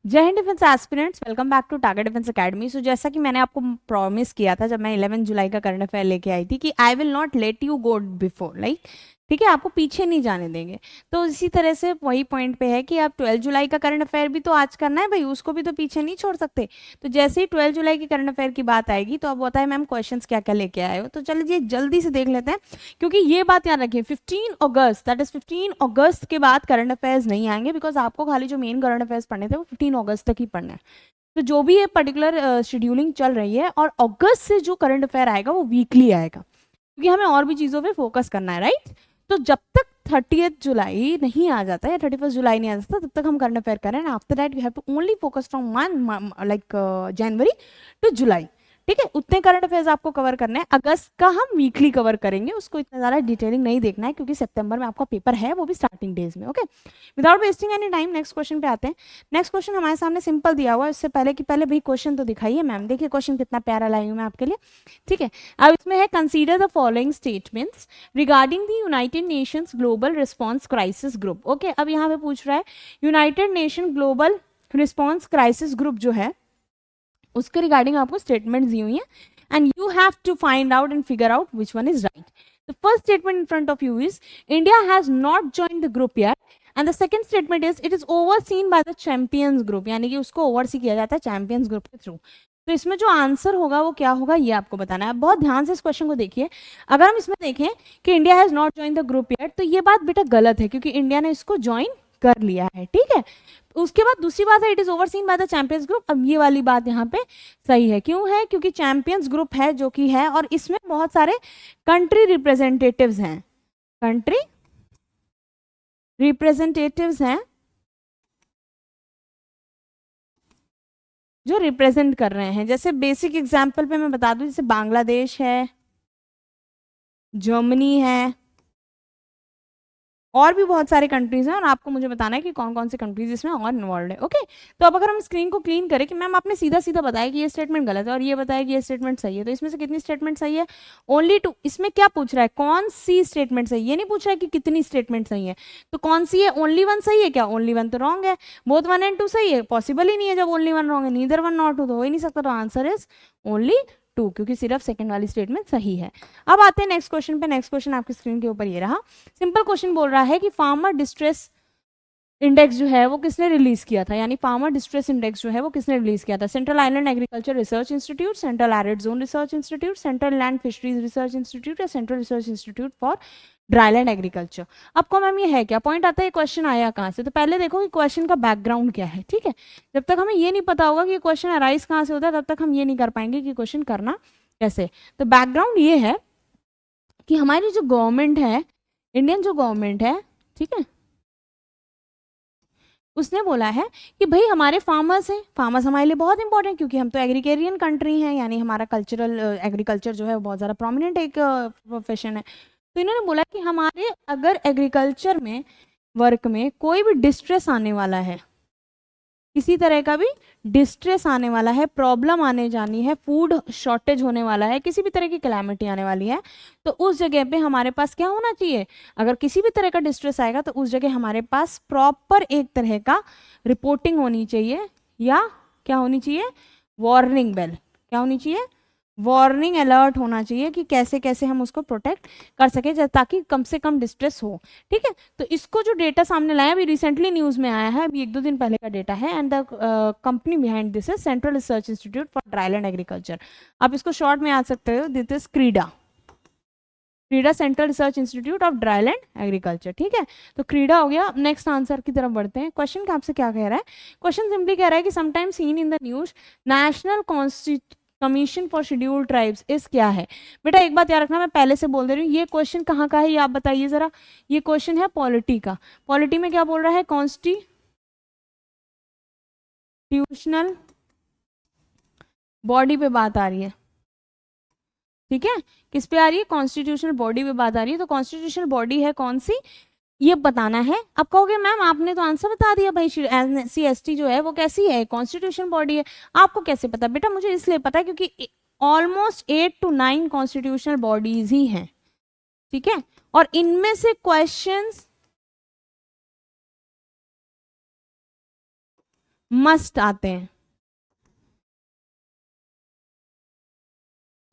जय हिंद defence aspirants, welcome back to target defence academy. So जैसा कि मैंने आपको प्रॉमिस किया था जब मैं 11 जुलाई का करंट अफेयर लेके आई थी कि I will not let you go before, like ठीक है, आपको पीछे नहीं जाने देंगे। तो इसी तरह से वही पॉइंट पे है कि आप 12 जुलाई का करंट अफेयर भी तो आज करना है भाई, उसको भी तो पीछे नहीं छोड़ सकते। तो जैसे ही 12 जुलाई की करंट अफेयर की बात आएगी तो अब बताए मैम क्वेश्चंस क्या क्या लेके आए हो, तो चलिए जल्दी से देख लेते हैं। क्योंकि ये बात याद रखिए, 15 अगस्त, दैट इज 15 अगस्त के बाद करंट अफेयर्स नहीं आएंगे, बिकॉज आपको खाली जो मेन करंट अफेयर्स पढ़ने थे वो 15 अगस्त तक ही पढ़ना है। तो जो भी ये पर्टिकुलर शेड्यूलिंग चल रही है, और अगस्त से जो करंट अफेयर आएगा वो वीकली आएगा, क्योंकि हमें और भी चीज़ों पे फोकस करना है, राइट। तो जब तक 30th जुलाई नहीं आ जाता या 31st जुलाई नहीं आ जाता तब तक हम करंट अफेयर कर रहे हैं। After that we have to only focus from like January to July. ठीक है, उतने करंट अफेयर्स आपको कवर करने हैं। अगस्त का हम वीकली कवर करेंगे, उसको इतना ज़्यादा डिटेलिंग नहीं देखना है, क्योंकि सितंबर में आपका पेपर है, वो भी स्टार्टिंग डेज में। Okay, without wasting any time next question पे आते हैं। नेक्स्ट क्वेश्चन हमारे सामने सिंपल दिया हुआ है, इससे पहले कि पहले भाई क्वेश्चन तो दिखाइए मैम। देखिए क्वेश्चन कितना प्यारा लाई हूँ मैं आपके लिए। ठीक है, अब इसमें है consider the following statements regarding the United Nations global response crisis group. Okay, अब यहाँ पे पूछ रहा है United Nation global response crisis group जो है उसके रिगार्डिंग आपको स्टेटमेंट दी हुई है, and you have to find out and figure out which one is right. The first statement in front of you is India has not joined the group yet, and the second statement is it is overseen by the champions group, यानी कि उसको oversee किया जाता है champions group के through. तो इसमें जो आंसर होगा वो क्या होगा ये आपको बताना है। बहुत ध्यान से इस क्वेश्चन को देखिए। अगर हम इसमें देखें कि India has not join the group yet, तो ये बात बेटा गलत है, क्योंकि इंडिया ने इसको ज्वाइन कर लिया है। ठीक है, उसके बाद दूसरी बात है it is overseen by the champions group. अब ये वाली बात यहाँ पे सही है, क्यों है? क्योंकि चैंपियंस ग्रुप है जो कि है, और इसमें बहुत सारे कंट्री रिप्रेजेंटेटिव्स हैं, कंट्री रिप्रेजेंटेटिव्स हैं जो रिप्रेजेंट कर रहे हैं। जैसे बेसिक एग्जांपल पे मैं बता दूं, जैसे बांग्लादेश है, जर्मनी है, और भी बहुत सारे कंट्रीज हैं, और आपको मुझे बताना है कि कौन कौन से कंट्रीज इसमें और इन्वॉल्व है। ओके, तो अब अगर हम स्क्रीन को क्लीन करें कि मैम आपने सीधा सीधा बताया कि ये स्टेटमेंट गलत है और ये बताया कि ये स्टेटमेंट सही है, तो इसमें से कितनी स्टेटमेंट सही है? Only two. इसमें क्या पूछ रहा है? कौन सी स्टेटमेंट सही है, ये नहीं पूछ रहा है कि कितनी स्टेटमेंट सही है। तो कौन सी है? ओनली वन सही है क्या? ओनली वन तो रॉन्ग है। बोथ 1 and 2 सही है? पॉसिबल ही नहीं है, जब ओनली वन रॉन्ग है, नीदर वन नॉट टू तो हो ही नहीं सकता। तो आंसर इज ओनली 2, क्योंकि सिर्फ सेकंड वाली स्टेटमेंट सही है। अब आते हैं नेक्स्ट क्वेश्चन पे। नेक्स्ट क्वेश्चन आपकी स्क्रीन के ऊपर ये रहा। सिंपल क्वेश्चन बोल रहा है कि फार्मर डिस्ट्रेस इंडेक्स जो है वो किसने रिलीज किया था, यानी फार्मर डिस्ट्रेस इंडेक्स जो है वो किसने रिलीज किया था? Central island agriculture research institute, central arid zone research institute, central land fisheries research institute, या central research institute for dryland agriculture. आपको मैम ये है क्या? पॉइंट आता है क्वेश्चन आया कहाँ से? तो पहले देखो कि क्वेश्चन का बैकग्राउंड क्या है। ठीक है, जब तक हमें ये नहीं पता होगा कि क्वेश्चन अराइज कहाँ से होता है, तब तक हम ये नहीं कर पाएंगे कि क्वेश्चन करना कैसे। तो बैकग्राउंड ये है कि हमारी जो गवर्नमेंट है, इंडियन जो गवर्नमेंट है, ठीक है, उसने बोला है कि भाई हमारे फार्मर्स हैं, फार्मर्स हमारे लिए बहुत इंपॉर्टेंट, क्योंकि हम तो एग्रीकेरियन कंट्री हैं, यानी हमारा कल्चरल एग्रीकल्चर जो है वो बहुत ज़्यादा प्रोमिनेंट एक प्रोफेशन है। तो इन्होंने बोला कि हमारे अगर एग्रीकल्चर में वर्क में कोई भी डिस्ट्रेस आने वाला है, किसी तरह का भी डिस्ट्रेस आने वाला है, प्रॉब्लम आने जानी है, फूड शॉर्टेज होने वाला है, किसी भी तरह की कैलामिटी आने वाली है, तो उस जगह पे हमारे पास क्या होना चाहिए? अगर किसी भी तरह का डिस्ट्रेस आएगा तो उस जगह हमारे पास प्रॉपर एक तरह का रिपोर्टिंग होनी चाहिए, या क्या होनी चाहिए? Warning bell. क्या होनी चाहिए? वार्निंग अलर्ट होना चाहिए कि कैसे कैसे हम उसको प्रोटेक्ट कर सके, ताकि कम से कम डिस्ट्रेस हो। ठीक है, तो इसको जो डेटा सामने लाया अभी रिसेंटली न्यूज में आया है, अभी 1-2 दिन पहले का डेटा है, and the company behind this is central research institute for dryland agriculture. आप इसको शॉर्ट में आ सकते हो, दिस इज क्रीडा, क्रीडा central research institute of dryland agriculture. ठीक है, तो क्रीडा हो गया। नेक्स्ट आंसर की तरफ बढ़ते हैं। क्वेश्चन का आपसे क्या कह रहा है? क्वेश्चन सिंपली कह रहा है कि sometime seen in the news national commission for scheduled tribes इस क्या है? बेटा एक बात याद रखना, मैं पहले से बोल दे रही हूँ, ये क्वेश्चन कहाँ का है ये आप बताइए जरा। ये क्वेश्चन है पॉलिटी का। पॉलिटी में क्या बोल रहा है? कॉन्स्टिट्यूशनल बॉडी पे बात आ रही है। ठीक है, किस पे आ रही है? कॉन्स्टिट्यूशनल बॉडी पे बात आ रही है। तो कॉन्स्टिट्यूशनल बॉडी है कौन सी, ये बताना है। अब कहोगे मैम आपने तो आंसर बता दिया भाई, SC ST जो है वो कैसी है? कॉन्स्टिट्यूशन बॉडी है। आपको कैसे पता? बेटा मुझे इसलिए पता है क्योंकि ऑलमोस्ट 8 to 9 कॉन्स्टिट्यूशनल बॉडीज ही हैं। ठीक है, और इनमें से क्वेश्चंस, मस्ट आते हैं,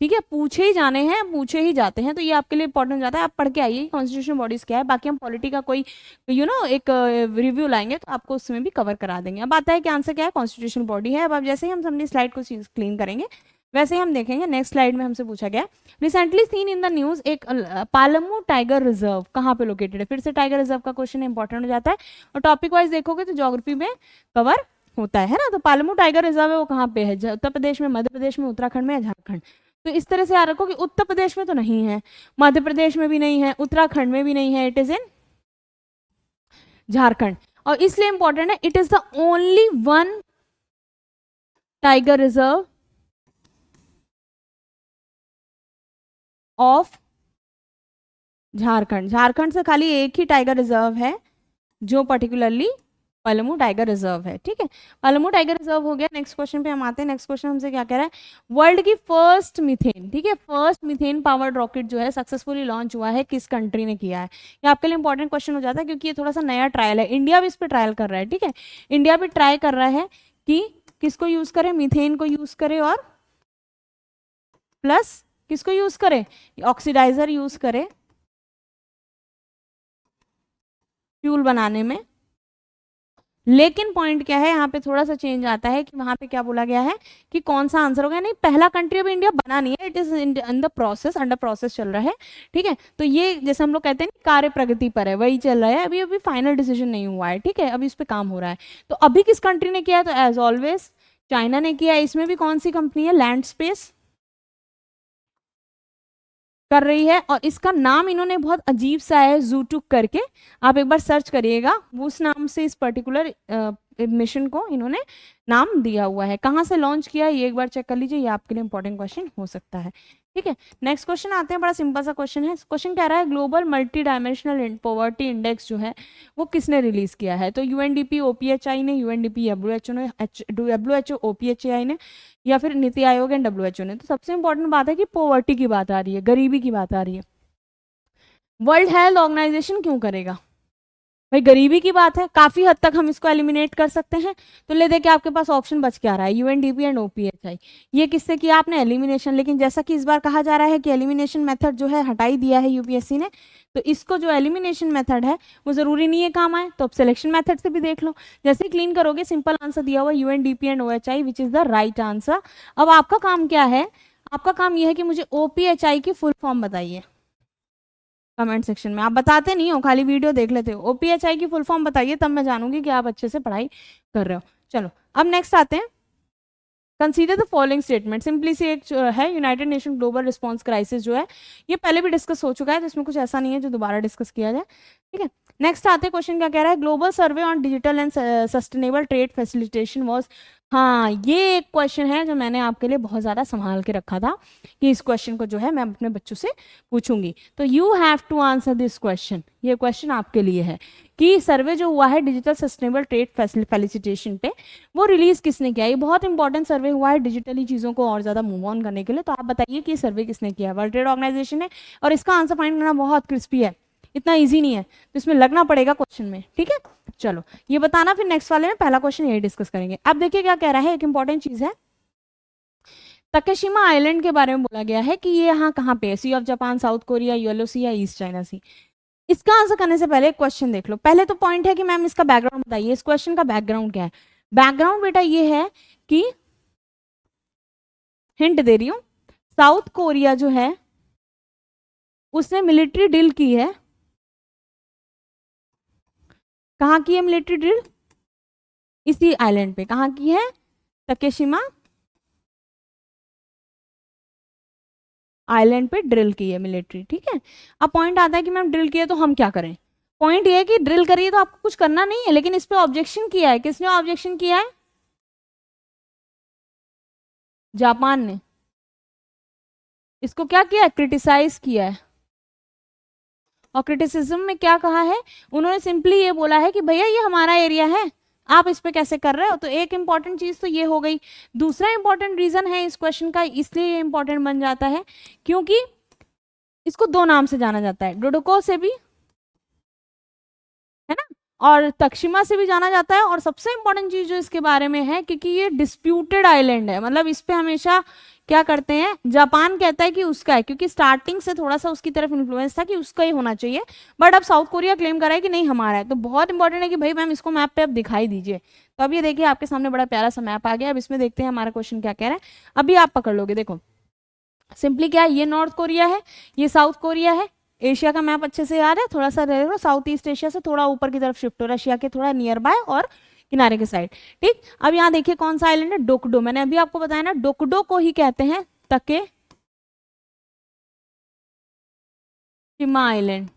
ठीक है, पूछे ही जाने हैं, पूछे ही जाते हैं, तो ये आपके लिए इंपॉर्टेंट हो जाता है। आप पढ़ के आइए कॉन्स्टिट्यूशन बॉडीज क्या है, बाकी हम पॉलिटी का कोई एक रिव्यू लाएंगे तो आपको उसमें भी कवर करा देंगे। अब आता है कि आंसर क्या है, कॉन्स्टिट्यूशन बॉडी है। अब आप जैसे ही हम अपनी स्लाइड को क्लीन करेंगे वैसे ही हम देखेंगे नेक्स्ट स्लाइड में हमसे पूछा गया, recently seen in the news एक पालमू टाइगर रिजर्व कहाँ पे लोकेटेड है। फिर से टाइगर रिजर्व का क्वेश्चन इंपॉर्टेंट हो जाता है, और टॉपिक वाइज देखोगे तो ज्योग्राफी में कवर होता है ना। तो पालमू टाइगर रिजर्व है वो कहाँ पे है, उत्तर प्रदेश में, मध्य प्रदेश में, उत्तराखंड में या झारखंड। तो इस तरह से याद रखो कि उत्तर प्रदेश में तो नहीं है, मध्य प्रदेश में भी नहीं है, उत्तराखंड में भी नहीं है, इट इज इन झारखंड। और इसलिए इंपॉर्टेंट है, it is the only one tiger reserve of Jharkhand. Jharkhand से खाली एक ही टाइगर रिजर्व है जो पर्टिकुलरली पलामू टाइगर रिजर्व है, ठीक है। पलामू टाइगर रिजर्व हो गया। नेक्स्ट क्वेश्चन पे हम आते हैं। नेक्स्ट क्वेश्चन हमसे क्या कह रहा है, वर्ल्ड की फर्स्ट मीथेन, ठीक है, फर्स्ट मीथेन पावर्ड रॉकेट जो है सक्सेसफुली लॉन्च हुआ है, किस कंट्री ने किया है। ये आपके लिए इंपॉर्टेंट क्वेश्चन हो जाता है क्योंकि ये थोड़ा सा नया ट्रायल है, इंडिया भी इस पर ट्रायल कर रहा है, ठीक है। इंडिया भी ट्राई कर रहा है कि किसको यूज करे, मीथेन को यूज करे और प्लस किसको यूज करे, ऑक्सीडाइजर यूज करे फ्यूल बनाने में। लेकिन पॉइंट क्या है, यहाँ पे थोड़ा सा चेंज आता है कि वहां पे क्या बोला गया है कि कौन सा आंसर होगा। नहीं, पहला कंट्री अभी इंडिया बना नहीं है, it is in the process, under process चल रहा है, ठीक है। तो ये जैसे हम लोग कहते हैं कार्य प्रगति पर है, वही चल रहा है, अभी अभी फाइनल डिसीजन नहीं हुआ है, ठीक है, अभी इस पर काम हो रहा है। तो अभी किस कंट्री ने किया है, तो एज ऑलवेज चाइना ने किया है। इसमें भी कौन सी कंपनी है, लैंड स्पेस कर रही है, और इसका नाम इन्होंने बहुत अजीब सा है, जूटुक करके, आप एक बार सर्च करिएगा, उस नाम से इस पर्टिकुलर मिशन को इन्होंने नाम दिया हुआ है। कहाँ से लॉन्च किया है ये एक बार चेक कर लीजिए, ये आपके लिए इंपॉर्टेंट क्वेश्चन हो सकता है, ठीक है। नेक्स्ट क्वेश्चन आते हैं, बड़ा सिंपल सा क्वेश्चन है। क्वेश्चन कह रहा है global multi dimensional poverty index जो है वो किसने रिलीज किया है। तो यूएनडीपी ओपीएचआई ने, यूएनडीपी डब्ल्यूएचओ ने, डब्ल्यूएचओ ओपीएचआई ने, या फिर नीति आयोग एंड डब्ल्यूएचओ ने। तो सबसे इंपॉर्टेंट बात है कि पॉवर्टी की बात आ रही है, गरीबी की बात आ रही है। वर्ल्ड हेल्थ ऑर्गेनाइजेशन क्यों करेगा भाई, गरीबी की बात है, काफी हद तक हम इसको एलिमिनेट कर सकते हैं। तो ले देखिए आपके पास ऑप्शन बच के आ रहा है, यूएनडीपी एंड ओपीएचआई। ये किससे किया आपने, एलिमिनेशन। लेकिन जैसा कि इस बार कहा जा रहा है कि एलिमिनेशन मेथड जो है हटा ही दिया है यूपीएससी ने, तो इसको जो एलिमिनेशन मेथड है वो जरूरी नहीं है काम आए, तो अब सिलेक्शन मेथड से भी देख लो। जैसे ही क्लीन करोगे सिंपल आंसर दिया हुआ UNDP and OHI, which is the right answer. अब आपका काम क्या है, आपका काम यह है कि मुझे ओपीएचआई की फुल फॉर्म बताइए कमेंट सेक्शन में। आप बताते नहीं हो, खाली वीडियो देख लेते हो। ओपीएचआई की फुल फॉर्म बताइए, तब मैं जानूंगी कि आप अच्छे से पढ़ाई कर रहे हो। चलो अब नेक्स्ट आते हैं, consider the following statement. Simply C एक है, United Nation global response crisis जो है ये पहले भी डिस्कस हो चुका है, तो इसमें कुछ ऐसा नहीं है जो दोबारा डिस्कस किया जाए, ठीक है। नेक्स्ट आते हैं, क्वेश्चन क्या कह रहा है, global survey on digital and sustainable trade facilitation was. हाँ, ये एक क्वेश्चन है जो मैंने आपके लिए बहुत ज़्यादा संभाल के रखा था कि इस क्वेश्चन को जो है मैं अपने बच्चों से पूछूंगी, तो you have to answer this question. ये क्वेश्चन आपके लिए है कि सर्वे जो हुआ है डिजिटल सस्टेनेबल ट्रेड फैसिलिटेशन पे, वो रिलीज किसने किया। ये बहुत इंपॉर्टेंट सर्वे हुआ है डिजिटली चीज़ों को और ज़्यादा मूव ऑन करने के लिए। तो आप बताइए कि सर्वे किसने किया है, वर्ल्ड ट्रेड ऑर्गेनाइजेशन है। और इसका आंसर फाइंड करना बहुत क्रिस्पी है, इतना ईजी नहीं है, तो इसमें लगना पड़ेगा क्वेश्चन में, ठीक है। चलो ये बताना, फिर नेक्स्ट वाले में पहला क्वेश्चन यही डिस्कस करेंगे। अब देखिए क्या कह रहा है, एक इंपॉर्टेंट चीज है, तकेशिमा आइलैंड के बारे में बोला गया है कि ये यहाँ कहाँ पे है, Sea of Japan, South Korea, Yellow Sea या ईस्ट चाइना सी। इसका आंसर करने से पहले क्वेश्चन देख लो। पहले तो पॉइंट है कि मैम इसका बैकग्राउंड बताइए, इस क्वेश्चन का बैकग्राउंड क्या है। बैकग्राउंड बेटा ये है कि, हिंट दे रही हूं, साउथ कोरिया जो है उसने मिलिट्री ड्रिल की है। कहाँ की है मिलिट्री ड्रिल, इसी आइलैंड पे। कहाँ की है, तकेशिमा आइलैंड पे ड्रिल की है मिलिट्री, ठीक है। अब पॉइंट आता है कि मैम ड्रिल किया तो हम क्या करें। पॉइंट ये है कि ड्रिल करिए तो आपको कुछ करना नहीं है, लेकिन इस पे ऑब्जेक्शन किया है, किसने ऑब्जेक्शन किया है, जापान ने। इसको क्या किया है, क्रिटिसाइज किया है। और क्रिटिसिज्म में क्या कहा है, उन्होंने सिंपली ये बोला है कि भैया ये हमारा एरिया है, आप इस पे कैसे कर रहे हो। तो एक इंपॉर्टेंट चीज तो ये हो गई। दूसरा इंपॉर्टेंट रीजन है इस क्वेश्चन का, इसलिए ये इंपॉर्टेंट बन जाता है क्योंकि इसको दो नाम से जाना जाता है, डोडोको से भी, है ना, और तक्षशिमा से भी जाना जाता है। और सबसे इंपॉर्टेंट चीज जो इसके बारे में है, क्योंकि ये डिस्प्यूटेड आइलैंड है, मतलब इस पे हमेशा क्या करते हैं, जापान कहता है कि उसका है, क्योंकि स्टार्टिंग से थोड़ा सा उसकी तरफ इन्फ्लुएंस था कि उसका ही होना चाहिए, बट अब साउथ कोरिया क्लेम करा है कि नहीं हमारा है। तो बहुत इंपॉर्टेंट है कि भाई मैम इसको मैप पे अब दिखाई दीजिए। तो अब ये देखिए आपके सामने बड़ा प्यारा सा मैप आ गया। अब इसमें देखते हैं हमारा क्वेश्चन क्या कह रहा है। अभी आप पकड़ लोगे, देखो सिंपली क्या है, ये नॉर्थ कोरिया है, ये साउथ कोरिया है। एशिया का मैप अच्छे से याद है, थोड़ा सा रह लो, साउथ ईस्ट एशिया से थोड़ा ऊपर की तरफ शिफ्ट हो, रशिया के थोड़ा नियर बाय और किनारे के साइड। ठीक, अब यहाँ देखिए कौन सा आइलैंड है, डोकडो। मैंने अभी आपको बताया ना, डोकडो को ही कहते हैं तके शिमा आइलैंड।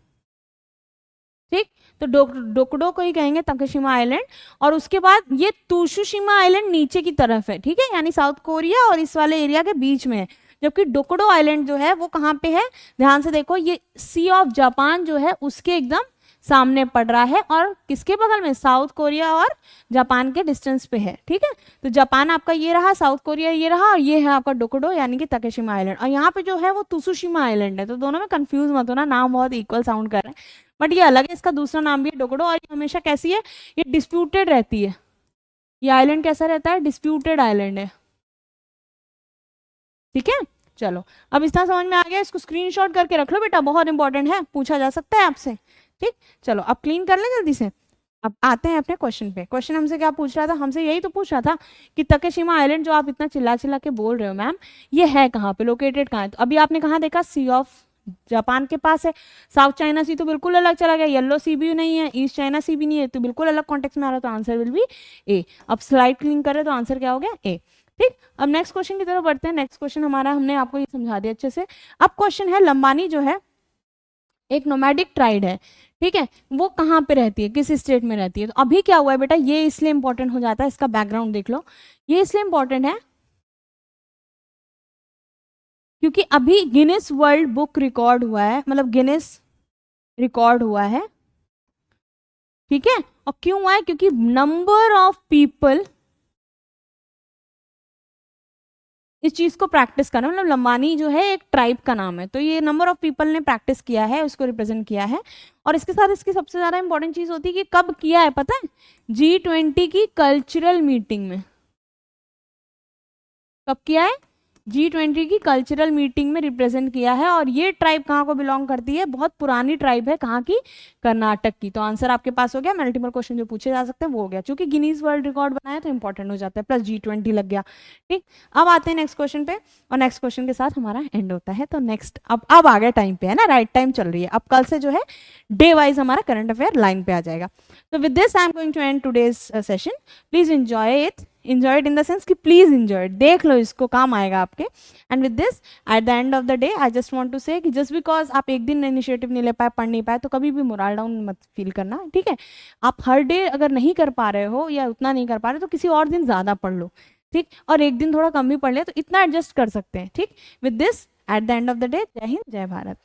ठीक, तो डोकडो को ही कहेंगे तकेशिमा आइलैंड। और उसके बाद ये तुशुशिमा आइलैंड नीचे की तरफ है, ठीक है, यानी साउथ कोरिया और इस वाले एरिया के बीच में है। जबकि डोकडो आइलैंड जो है वो कहाँ पे है, ध्यान से देखो, ये सी ऑफ जापान जो है उसके एकदम सामने पड़ रहा है, और किसके बगल में, साउथ कोरिया और जापान के डिस्टेंस पे है। ठीक है, तो जापान आपका ये रहा, साउथ कोरिया ये रहा, और ये है आपका डोकडो यानी कि तकेशिमा आइलैंड। और यहाँ पे जो है वो तुसुशिमा आइलैंड है। तो दोनों में कंफ्यूज मत होना, नाम बहुत इक्वल साउंड कर रहे हैं, बट ये अलग है, इसका दूसरा नाम भी है डोकडो। और ये हमेशा कैसी है, ये डिस्प्यूटेड रहती है। ये आइलैंड कैसा रहता है, डिस्प्यूटेड आइलैंड है। ठीक है, चलो अब इतना समझ में आ गया, इसको स्क्रीनशॉट करके रख लो बेटा, बहुत इंपॉर्टेंट है, पूछा जा सकता है आपसे। ठीक, चलो अब क्लीन कर लें जल्दी से। अब आते हैं अपने क्वेश्चन पे। क्वेश्चन हमसे क्या पूछ रहा था, हमसे यही तो पूछ रहा था कि तकेशिमा आइलैंड जो आप इतना चिल्ला चिल्ला के बोल रहे हो मैम, ये है कहाँ पे, लोकेटेड कहाँ है। तो अभी आपने कहाँ देखा, सी ऑफ जापान के पास है। साउथ चाइना सी तो बिल्कुल अलग चला गया, येलो सी भी नहीं है, ईस्ट चाइना सी भी नहीं है, तो बिल्कुल अलग कॉन्टेक्स्ट में आ रहा है, तो आंसर विल बी ए। अब स्लाइड क्लीन करें तो आंसर क्या हो गया, ए। ठीक, अब नेक्स्ट क्वेश्चन की तरफ बढ़ते हैं। नेक्स्ट क्वेश्चन हमारा, हमने आपको ये समझा दिया अच्छे से। अब क्वेश्चन है, लंबानी जो है एक नोमैडिक ट्राइब है, ठीक है, वो कहाँ पे रहती है, किस स्टेट में रहती है। तो अभी क्या हुआ है बेटा, ये इसलिए इंपॉर्टेंट हो जाता है, इसका बैकग्राउंड देख लो, ये इसलिए इंपॉर्टेंट है क्योंकि अभी गिनेस वर्ल्ड बुक रिकॉर्ड हुआ है, मतलब गिनेस रिकॉर्ड हुआ है। ठीक है, और क्यों हुआ है, क्योंकि नंबर ऑफ पीपल इस चीज को प्रैक्टिस करना, मतलब लंबानी जो है एक ट्राइब का नाम है, तो ये नंबर ऑफ पीपल ने प्रैक्टिस किया है, उसको रिप्रेजेंट किया है। और इसके साथ इसकी सबसे ज्यादा इंपॉर्टेंट चीज होती है कि कब किया है पता है, G20 की कल्चरल मीटिंग में। कब किया है, G20 की कल्चरल मीटिंग में रिप्रेजेंट किया है। और ये ट्राइब कहाँ को बिलोंग करती है, बहुत पुरानी ट्राइब है, कहाँ की, कर्नाटक की। तो आंसर आपके पास हो गया, मल्टीपल क्वेश्चन जो पूछे जा सकते हैं वो हो गया, क्योंकि गिनीज वर्ल्ड रिकॉर्ड बनाया तो इंपॉर्टेंट हो जाता है, प्लस G20 लग गया। ठीक, अब आते हैं नेक्स्ट क्वेश्चन पे, और नेक्स्ट क्वेश्चन के साथ हमारा एंड होता है। तो नेक्स्ट अब आ गया टाइम पे, है ना, राइट टाइम चल रही है। अब कल से जो है डे वाइज हमारा करंट अफेयर लाइन पे आ जाएगा। तो with this I am going to end today's session. Please enjoy it, enjoy it in the sense कि प्लीज इंजॉय इट, देख लो, इसको काम आएगा आपके। And with this at the end of the day I just want to say कि just because आप एक दिन इनिशिएटिव नहीं ले पाए, पढ़ नहीं पाए, तो कभी भी मोरल डाउन मत फील करना। ठीक है, आप हर डे अगर नहीं कर पा रहे हो या उतना नहीं कर पा रहे तो किसी और दिन ज़्यादा पढ़ लो। ठीक, और एक दिन थोड़ा कम भी पढ़ ले तो इतना एडजस्ट कर सकते हैं। ठीक, with this at the end of the day, जय हिंद जय भारत।